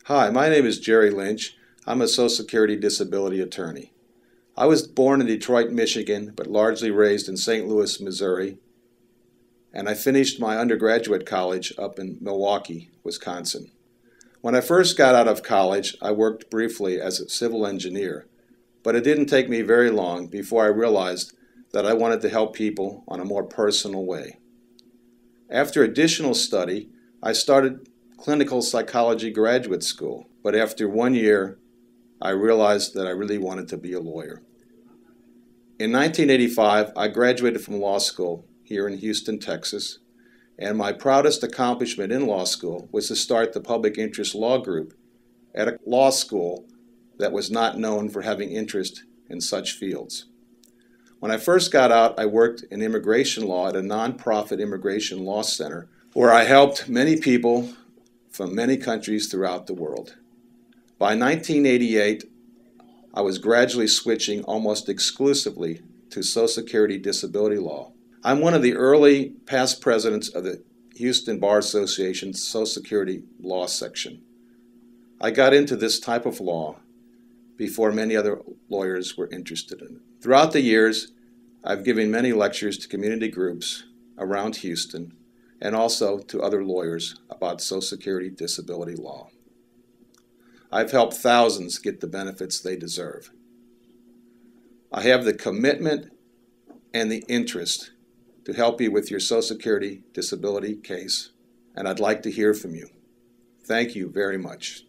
Hi, my name is Jerry Lynch. I'm a Social Security disability attorney. I was born in Detroit, Michigan, but largely raised in St. Louis, Missouri, and I finished my undergraduate college up in Milwaukee, Wisconsin. When I first got out of college, I worked briefly as a civil engineer, but it didn't take me very long before I realized that I wanted to help people on a more personal way. After additional study, I started clinical psychology graduate school, but after 1 year, I realized that I really wanted to be a lawyer. In 1985, I graduated from law school here in Houston, Texas, and my proudest accomplishment in law school was to start the Public Interest Law Group at a law school that was not known for having interest in such fields. When I first got out, I worked in immigration law at a nonprofit immigration law center where I helped many people from many countries throughout the world. By 1988, I was gradually switching almost exclusively to Social Security disability law. I'm one of the early past presidents of the Houston Bar Association's Social Security law section. I got into this type of law before many other lawyers were interested in it. Throughout the years, I've given many lectures to community groups around Houston and also to other lawyers about Social Security disability law. I've helped thousands get the benefits they deserve. I have the commitment and the interest to help you with your Social Security disability case, and I'd like to hear from you. Thank you very much.